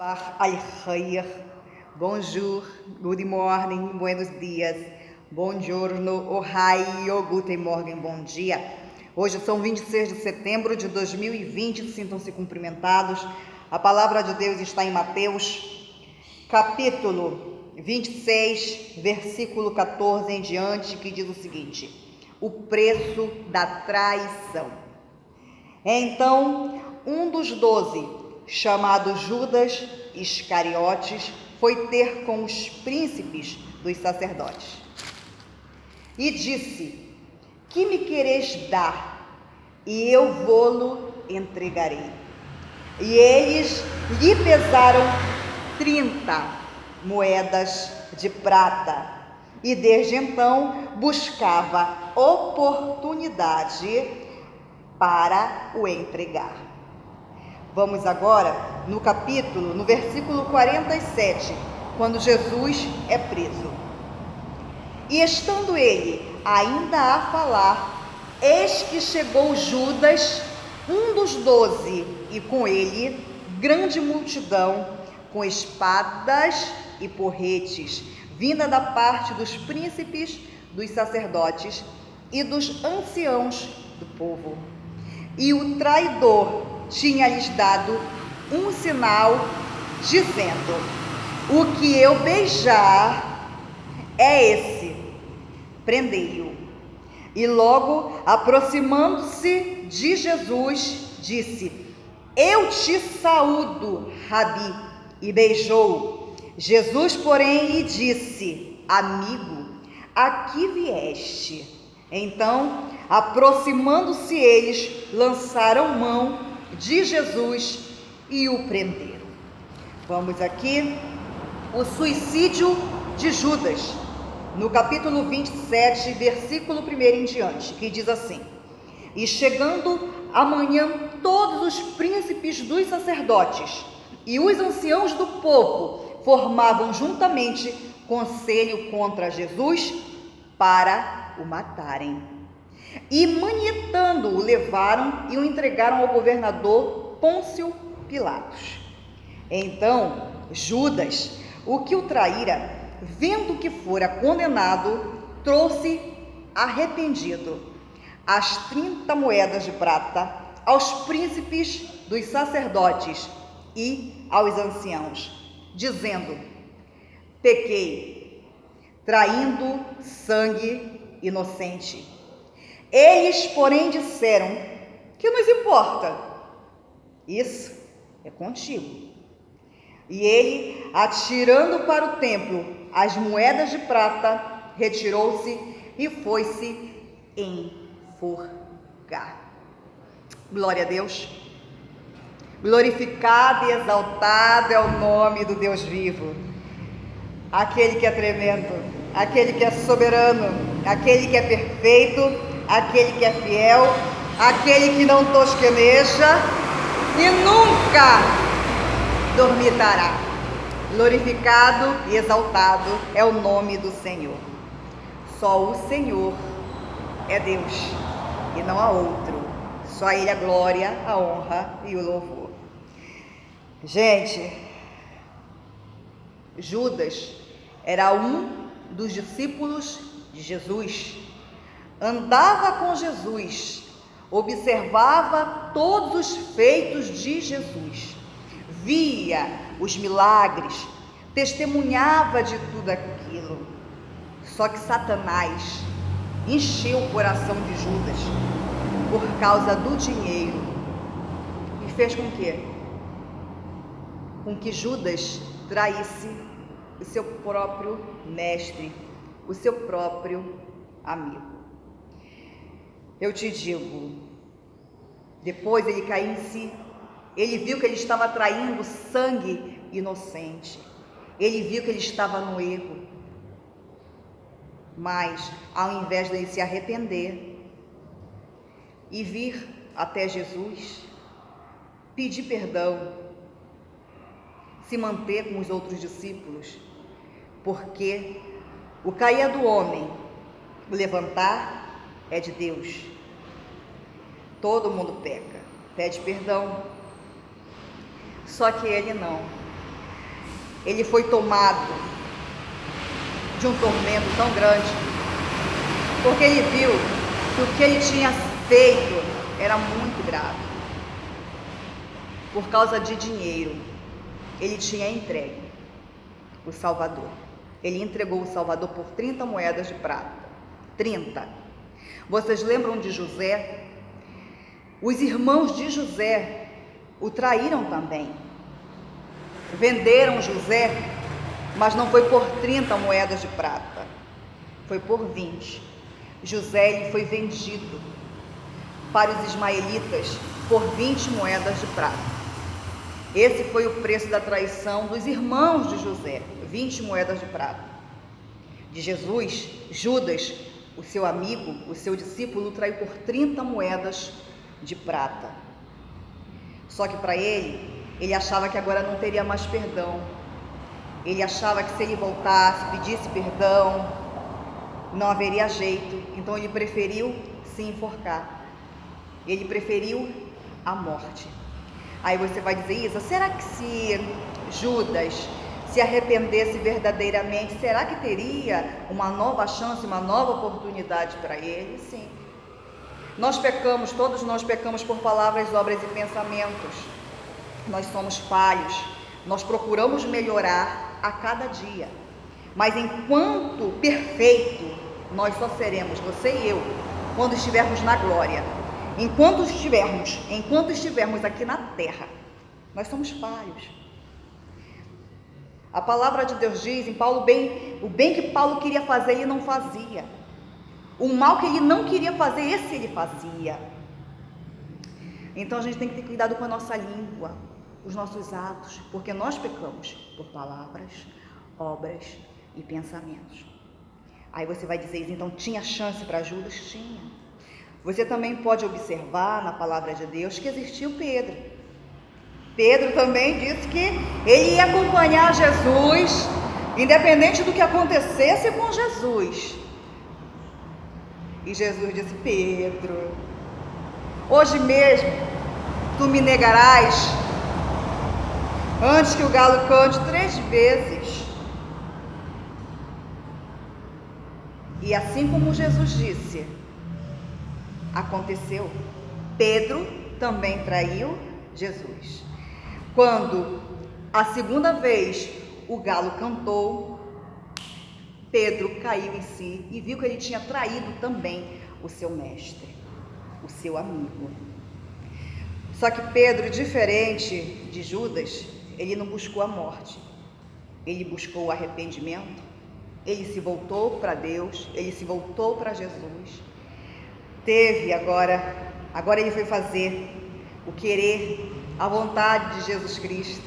Al-Khair, bonjour, good morning, buenos dias, buongiorno, ohio, guten morgen, bom dia. Hoje são 26 de setembro de 2020, sintam-se cumprimentados. A palavra de Deus está em Mateus, capítulo 26, versículo 14 em diante, que diz o seguinte: o preço da traição. Então, um dos 12, chamado Judas Iscariotes, foi ter com os príncipes dos sacerdotes e disse: que me quereis dar, e eu vô-lo entregarei. E eles lhe pesaram 30 moedas de prata, e desde então buscava oportunidade para o entregar. Vamos agora no versículo 47, quando Jesus é preso. E estando ele ainda a falar, eis que chegou Judas, um dos 12, e com ele grande multidão, com espadas e porretes, vinda da parte dos príncipes, dos sacerdotes e dos anciãos do povo. E o traidor tinha-lhes dado um sinal, dizendo: o que eu beijar é esse, prendei-o. E logo, aproximando-se de Jesus, disse: eu te saúdo, Rabi, e beijou-o. Jesus, porém, lhe disse: amigo, aqui vieste. Então, aproximando-se eles, lançaram mão de Jesus e o prenderam. Vamos aqui, o suicídio de Judas, no capítulo 27, versículo 1 em diante, que diz assim: e chegando amanhã, todos os príncipes dos sacerdotes e os anciãos do povo formavam juntamente conselho contra Jesus para o matarem. E manietando-o, levaram e o entregaram ao governador Pôncio Pilatos. Então Judas, o que o traíra, vendo que fora condenado, trouxe arrependido as 30 moedas de prata aos príncipes dos sacerdotes e aos anciãos, dizendo: pequei, traindo sangue inocente. Eles, porém, disseram: que nos importa? Isso é contigo. E ele, atirando para o templo as moedas de prata, retirou-se e foi-se enforcar. Glória a Deus. Glorificado e exaltado é o nome do Deus vivo, aquele que é tremendo, aquele que é soberano, aquele que é perfeito, aquele que é fiel, aquele que não tosqueneja e nunca dormitará. Glorificado e exaltado é o nome do Senhor. Só o Senhor é Deus e não há outro. Só a Ele a glória, a honra e o louvor. Gente, Judas era um dos discípulos de Jesus. Andava com Jesus, observava todos os feitos de Jesus, via os milagres, testemunhava de tudo aquilo. Só que Satanás encheu o coração de Judas por causa do dinheiro e fez com que Judas traísse o seu próprio mestre, o seu próprio amigo. Eu te digo, depois ele caiu em si, ele viu que ele estava traindo sangue inocente, ele viu que ele estava no erro, mas ao invés de ele se arrepender e vir até Jesus, pedir perdão, se manter com os outros discípulos, porque o cair é do homem, o levantar é de Deus. Todo mundo peca, pede perdão, só que ele não. ele foi tomado de um tormento tão grande, porque ele viu que o que ele tinha feito era muito grave. Por causa de dinheiro, ele tinha entregue o Salvador. Ele entregou o Salvador por 30 moedas de prata. 30. Vocês lembram de José? Os irmãos de José o traíram também. Venderam José, mas não foi por 30 moedas de prata, foi por 20. José ele foi vendido para os ismaelitas por 20 moedas de prata. Esse foi o preço da traição dos irmãos de José, 20 moedas de prata. De Jesus, Judas, o seu amigo, o seu discípulo, o traiu por 30 moedas de prata. Só que para ele achava que agora não teria mais perdão. Ele achava que se ele voltasse, pedisse perdão, não haveria jeito. Então ele preferiu se enforcar. Ele preferiu a morte. Aí você vai dizer, Isa, será que se Judas se arrependesse verdadeiramente, será que teria uma nova chance, uma nova oportunidade para ele? Sim. Nós pecamos, todos nós pecamos por palavras, obras e pensamentos. Nós somos falhos, nós procuramos melhorar a cada dia. Mas enquanto perfeito, nós só seremos, você e eu, quando estivermos na glória. Enquanto estivermos aqui na terra, nós somos falhos. A palavra de Deus diz em Paulo, o bem que Paulo queria fazer, ele não fazia. O mal que ele não queria fazer, esse ele fazia. Então a gente tem que ter cuidado com a nossa língua, os nossos atos, porque nós pecamos por palavras, obras e pensamentos. Aí você vai dizer, então tinha chance para Judas? Tinha. Você também pode observar na palavra de Deus que existiu Pedro. Pedro também disse que ele ia acompanhar Jesus, independente do que acontecesse com Jesus. E Jesus disse, Pedro, hoje mesmo tu me negarás antes que o galo cante 3 vezes. E assim como Jesus disse, aconteceu. Pedro também traiu Jesus. Quando a segunda vez o galo cantou, Pedro caiu em si e viu que ele tinha traído também o seu mestre, o seu amigo. Só que Pedro, diferente de Judas, ele não buscou a morte, ele buscou o arrependimento, ele se voltou para Deus, ele se voltou para Jesus. Agora ele foi fazer o querer, a vontade de Jesus Cristo.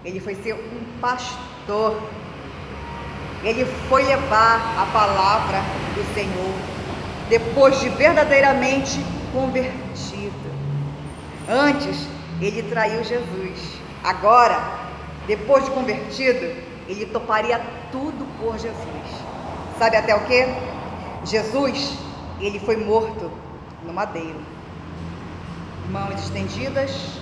Ele foi ser um pastor. Ele foi levar a palavra do Senhor, depois de verdadeiramente convertido. Antes, ele traiu Jesus. Agora, depois de convertido, ele toparia tudo por Jesus. Sabe até o quê? Jesus, ele foi morto no madeiro, mãos estendidas,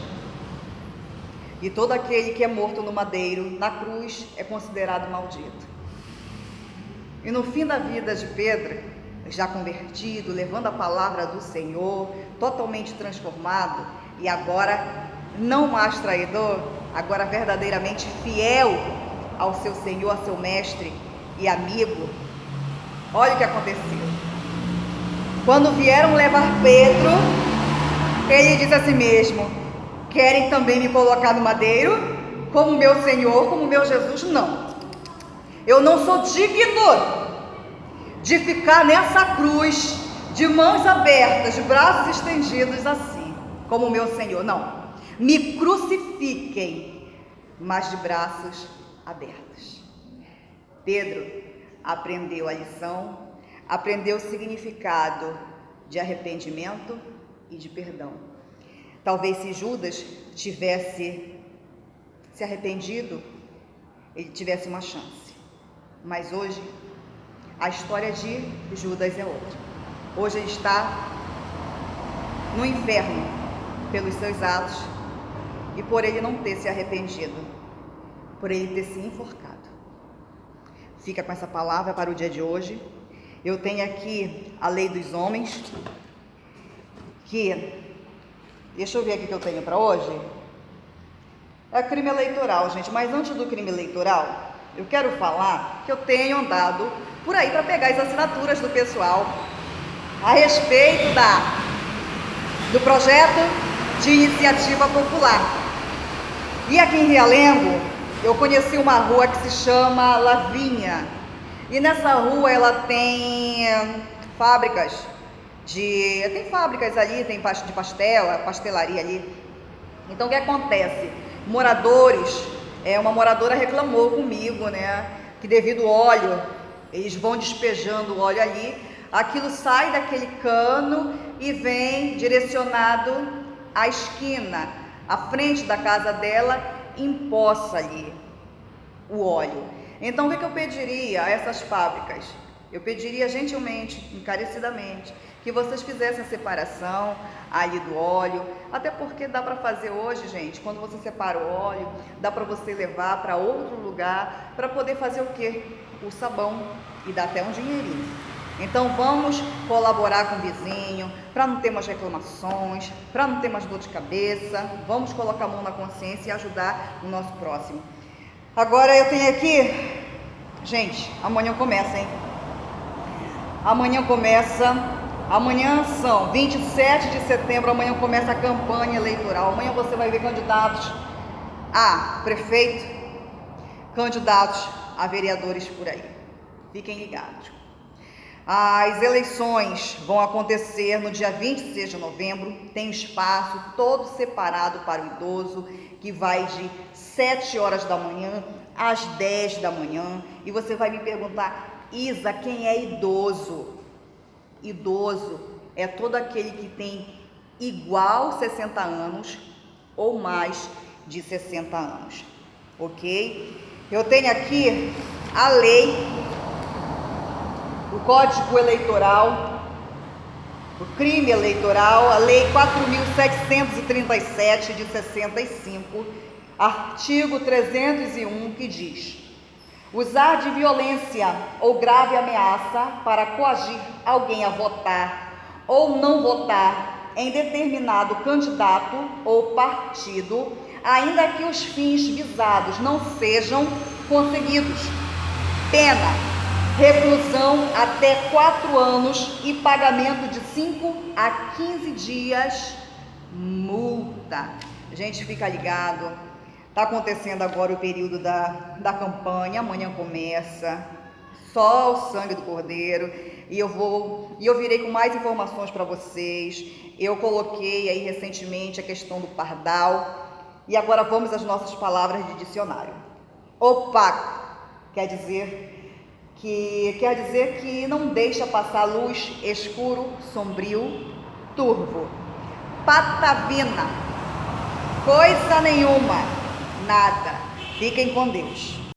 e todo aquele que é morto no madeiro, na cruz, é considerado maldito. E no fim da vida de Pedro, já convertido, levando a palavra do Senhor, totalmente transformado, e agora não mais traidor, agora verdadeiramente fiel ao seu Senhor, ao seu mestre e amigo, olha o que aconteceu. Quando vieram levar Pedro, ele disse a si mesmo, querem também me colocar no madeiro, como meu Senhor, como meu Jesus? Não. Eu não sou digno de ficar nessa cruz, de mãos abertas, de braços estendidos assim, como meu Senhor. Não. Me crucifiquem, mas de braços abertos. Pedro aprendeu a lição, aprendeu o significado de arrependimento e de perdão. Talvez se Judas tivesse se arrependido, ele tivesse uma chance. Mas hoje, a história de Judas é outra. Hoje ele está no inferno pelos seus atos e por ele não ter se arrependido. por ele ter se enforcado. Fica com essa palavra para o dia de hoje. Eu tenho aqui a lei dos homens, que, deixa eu ver aqui o que eu tenho para hoje. É crime eleitoral, gente, mas antes do crime eleitoral, eu quero falar que eu tenho andado por aí para pegar as assinaturas do pessoal a respeito do projeto de iniciativa popular. E aqui em Realengo, eu conheci uma rua que se chama Lavinha. E nessa rua ela tem fábricas tem fábricas ali, tem de pastelaria ali. Então o que acontece? Moradores, uma moradora reclamou comigo, né, que devido ao óleo, eles vão despejando o óleo ali, aquilo sai daquele cano e vem direcionado à esquina, à frente da casa dela, empoça ali o óleo. Então o que eu pediria a essas fábricas? Eu pediria gentilmente, encarecidamente, que vocês fizessem a separação ali do óleo, até porque dá para fazer hoje, gente, quando você separa o óleo, dá para você levar para outro lugar, para poder fazer o quê? O sabão, e dá até um dinheirinho. Então vamos colaborar com o vizinho, para não ter mais reclamações, para não ter mais dor de cabeça, vamos colocar a mão na consciência e ajudar o nosso próximo. Agora eu tenho aqui, gente, amanhã começa, hein? Amanhã são 27 de setembro, amanhã começa a campanha eleitoral. Amanhã você vai ver candidatos a prefeito, candidatos a vereadores por aí. Fiquem ligados. As eleições vão acontecer no dia 26 de novembro, tem espaço todo separado para o idoso, que vai de 7 horas da manhã às 10 da manhã. E você vai me perguntar: Isa, quem é idoso? Idoso é todo aquele que tem igual 60 anos ou mais de 60 anos, ok? Eu tenho aqui a lei, o Código Eleitoral, o crime eleitoral, a lei 4.737 de 65, artigo 301, que diz: usar de violência ou grave ameaça para coagir alguém a votar ou não votar em determinado candidato ou partido, ainda que os fins visados não sejam conseguidos. Pena: reclusão até 4 anos e pagamento de 5 a 15 dias, multa. Gente, fica ligado. Está acontecendo agora o período da campanha, amanhã começa, só o sangue do Cordeiro, e eu virei com mais informações para vocês. Eu coloquei aí recentemente a questão do pardal, e agora vamos às nossas palavras de dicionário. Opaco quer dizer que não deixa passar luz, escuro, sombrio, turvo. Patavina, coisa nenhuma, nada. Fiquem com Deus.